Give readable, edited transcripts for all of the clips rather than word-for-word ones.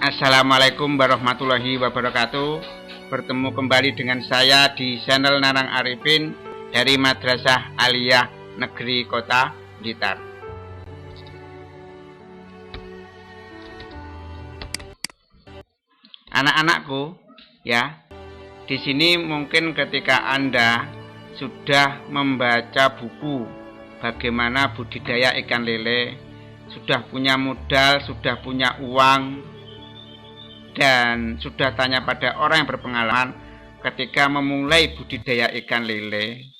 Assalamualaikum warahmatullahi wabarakatuh. Bertemu kembali dengan saya di channel Nanang Arifin dari Madrasah Aliyah Negeri Kota Blitar. Anak-anakku, ya, di sini mungkin ketika Anda sudah membaca buku bagaimana budidaya ikan lele, sudah punya modal, sudah punya uang, dan sudah tanya pada orang yang berpengalaman ketika memulai budidaya ikan lele,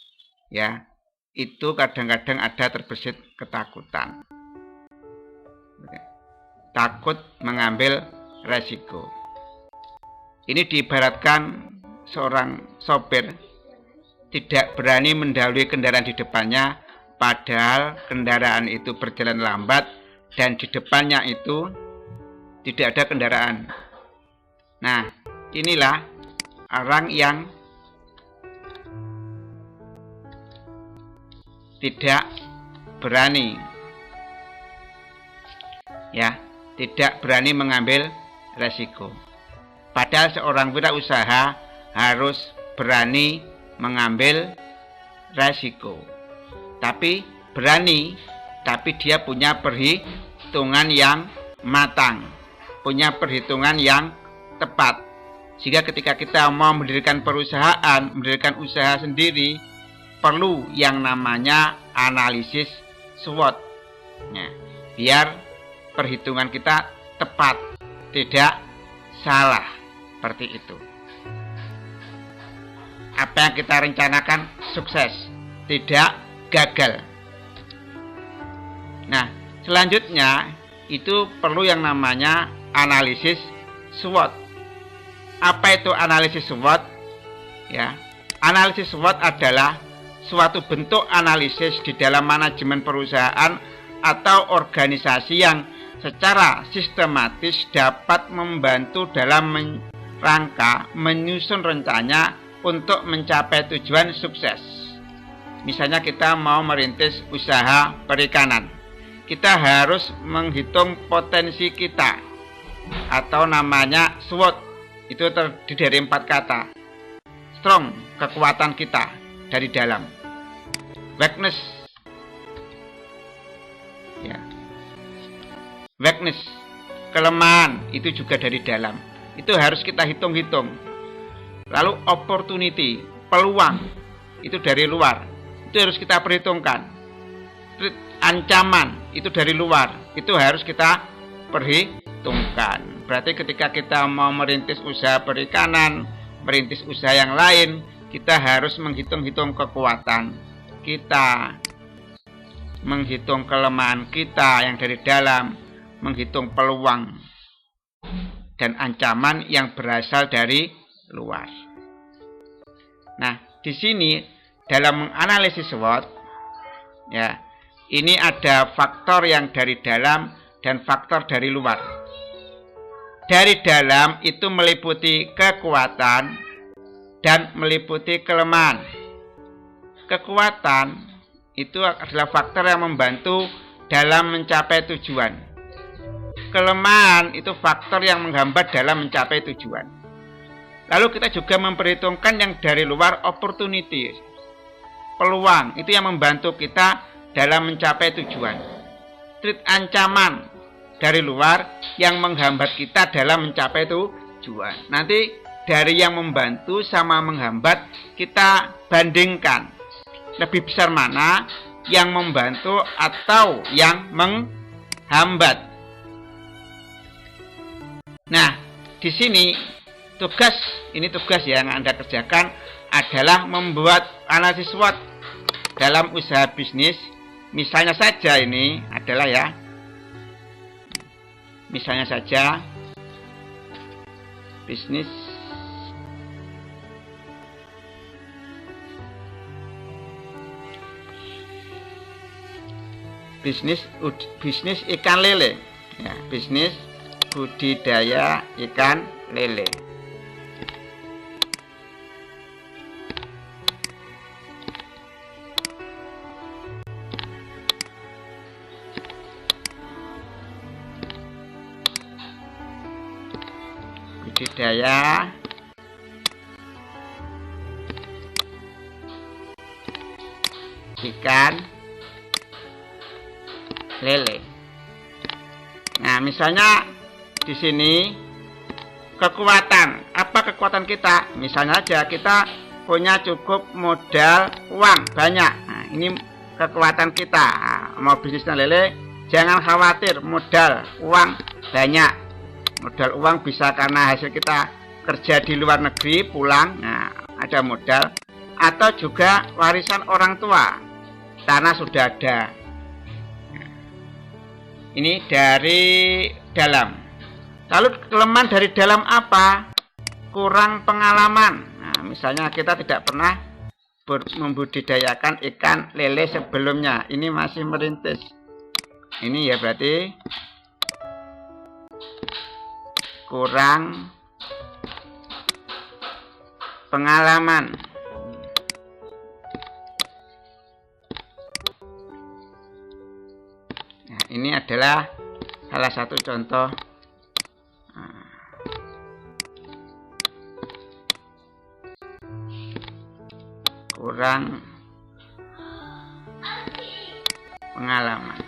ya, itu kadang-kadang ada terbesit ketakutan, takut mengambil resiko. Ini diibaratkan seorang sopir tidak berani mendahului kendaraan di depannya, padahal kendaraan itu berjalan lambat dan di depannya itu tidak ada kendaraan. Nah, inilah orang yang tidak berani, ya, tidak berani mengambil resiko. Padahal seorang wirausaha harus berani mengambil resiko. Tapi berani, tapi dia punya perhitungan yang matang, punya perhitungan yang tepat. Sehingga ketika kita mau mendirikan perusahaan, mendirikan usaha sendiri, perlu yang namanya analisis SWOT. Nah, biar perhitungan kita tepat, tidak salah. Seperti itu. Apa yang kita rencanakan sukses, tidak gagal. Nah, selanjutnya itu perlu yang namanya analisis SWOT. Apa itu analisis SWOT? Ya, analisis SWOT adalah suatu bentuk analisis di dalam manajemen perusahaan atau organisasi yang secara sistematis dapat membantu dalam rangka menyusun rencana untuk mencapai tujuan sukses. Misalnya kita mau merintis usaha perikanan, kita harus menghitung potensi kita, atau namanya SWOT. Itu terdiri dari 4 kata. Strong, kekuatan kita dari dalam. Weakness, ya, weakness, kelemahan, itu juga dari dalam. Itu harus kita hitung-hitung. Lalu opportunity, peluang, itu dari luar, itu harus kita perhitungkan. Ancaman, itu dari luar, itu harus kita perhitungkan. Berarti ketika kita mau merintis usaha perikanan, merintis usaha yang lain, kita harus menghitung-hitung kekuatan kita, menghitung kelemahan kita yang dari dalam, menghitung peluang dan ancaman yang berasal dari luar. Nah, di sini dalam menganalisis SWOT, ya, ini ada faktor yang dari dalam dan faktor dari luar. Dari dalam itu meliputi kekuatan dan meliputi kelemahan. Kekuatan itu adalah faktor yang membantu dalam mencapai tujuan. Kelemahan itu faktor yang menghambat dalam mencapai tujuan. Lalu kita juga memperhitungkan yang dari luar, opportunity, peluang, itu yang membantu kita dalam mencapai tujuan. Ancaman dari luar yang menghambat kita dalam mencapai tujuan. Nanti dari yang membantu sama menghambat kita bandingkan, lebih besar mana yang membantu atau yang menghambat. Nah, di sini tugas yang Anda kerjakan adalah membuat analisis SWOT dalam usaha bisnis. Misalnya saja ini adalah, ya, misalnya saja bisnis ikan lele, ya, bisnis budidaya ikan lele. budidaya ikan lele. Nah, misalnya di sini kekuatan, apa kekuatan kita? Misalnya aja kita punya cukup modal uang banyak. Nah, ini kekuatan kita. Nah, mau bisnis lele, jangan khawatir modal uang banyak. Modal uang bisa karena hasil kita kerja di luar negeri pulang, nah ada modal, atau juga warisan orang tua, tanah sudah ada. Ini dari dalam. Lalu kelemahan dari dalam apa? Kurang pengalaman. Nah, misalnya kita tidak pernah membudidayakan ikan lele sebelumnya. Ini masih merintis. Ini ya berarti kurang pengalaman. Nah, ini adalah salah satu contoh kurang pengalaman.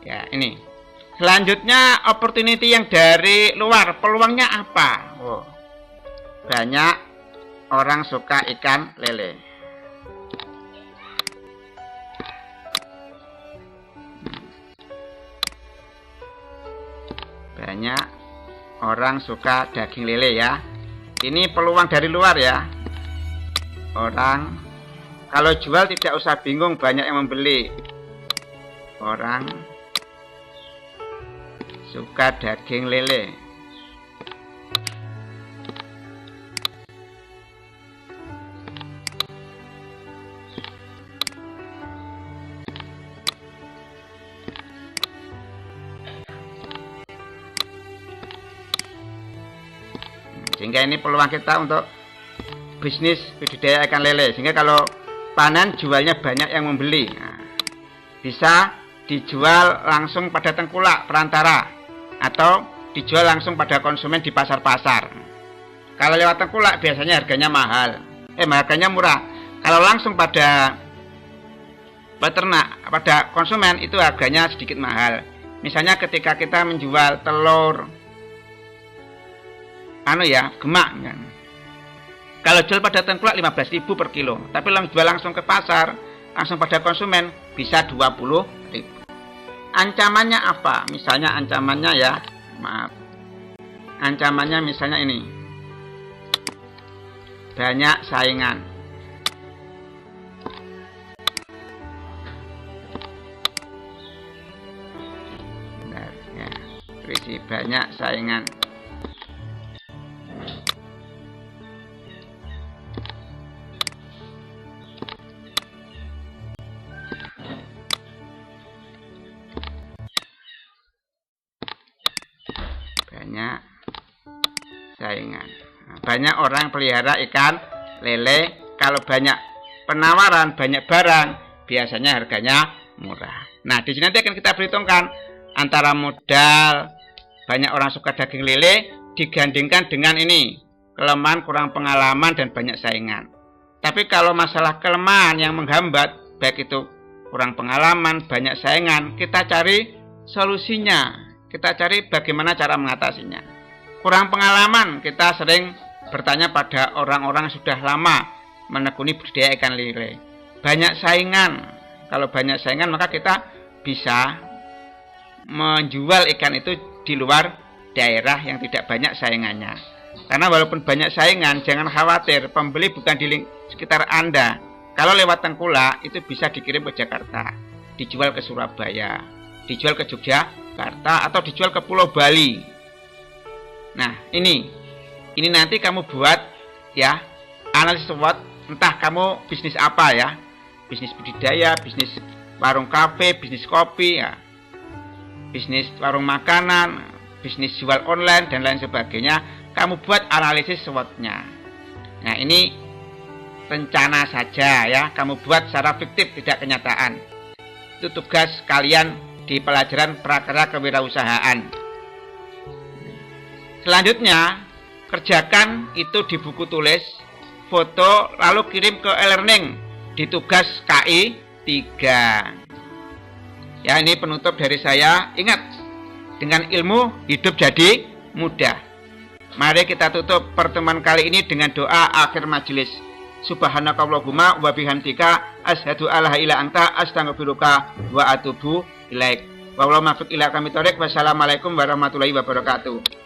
Ya, ini. Selanjutnya opportunity yang dari luar. Peluangnya apa? Oh, banyak orang suka ikan lele. Banyak orang suka daging lele ya. Ini peluang dari luar ya. Orang kalau jual tidak usah bingung, banyak yang membeli. Orang suka daging lele. Sehingga ini peluang kita untuk bisnis budidaya ikan lele. Sehingga kalau panen jualnya banyak yang membeli. Nah, bisa dijual langsung pada tengkulak perantara, atau dijual langsung pada konsumen di pasar-pasar. Kalau lewat tengkulak biasanya harganya mahal, harganya murah. Kalau langsung pada peternak, pada konsumen, itu harganya sedikit mahal. Misalnya ketika kita menjual telur gemak kan. Kalau jual pada tengkulak 15.000 per kilo, tapi jual langsung ke pasar, langsung pada konsumen bisa 20.000. Ancamannya apa? Misalnya ancamannya ya, ancamannya misalnya ini, banyak saingan. Bentar, ya, berisi banyak saingan. Banyak saingan. Banyak orang pelihara ikan lele. Kalau banyak penawaran, banyak barang, biasanya harganya murah. Nah, di sini nanti akan kita perhitungkan antara modal, banyak orang suka daging lele, digandingkan dengan ini, kelemahan, kurang pengalaman, dan banyak saingan. Tapi kalau masalah kelemahan yang menghambat, baik itu kurang pengalaman, banyak saingan, kita cari solusinya. Kita cari bagaimana cara mengatasinya. Kurang pengalaman, kita sering bertanya pada orang-orang yang sudah lama menekuni budidaya ikan lele. Banyak saingan. Kalau banyak saingan, maka kita bisa menjual ikan itu di luar daerah yang tidak banyak saingannya. Karena walaupun banyak saingan, jangan khawatir, pembeli bukan di sekitar Anda. Kalau lewat tengkulak, itu bisa dikirim ke Jakarta, dijual ke Surabaya, dijual ke Yogyakarta, atau dijual ke Pulau Bali. Nah, ini nanti kamu buat ya analisis SWOT, entah kamu bisnis apa ya, bisnis budidaya, bisnis warung kafe, bisnis kopi ya, bisnis warung makanan, bisnis jual online dan lain sebagainya. Kamu buat analisis SWOT-nya. Nah, ini rencana saja ya, kamu buat secara fiktif, tidak kenyataan. Itu tugas kalian di pelajaran prakarya kewirausahaan. Selanjutnya, kerjakan itu di buku tulis, foto, lalu kirim ke e-learning di tugas KI 3. Ya, ini penutup dari saya. Ingat, dengan ilmu hidup jadi mudah. Mari kita tutup pertemuan kali ini dengan doa akhir majelis. Subhanakallahumma wa bihamdika asyhadu alla ilaha illa anta astaghfiruka wa atubu ilaik. Wassalamualaikum warahmatullahi wabarakatuh.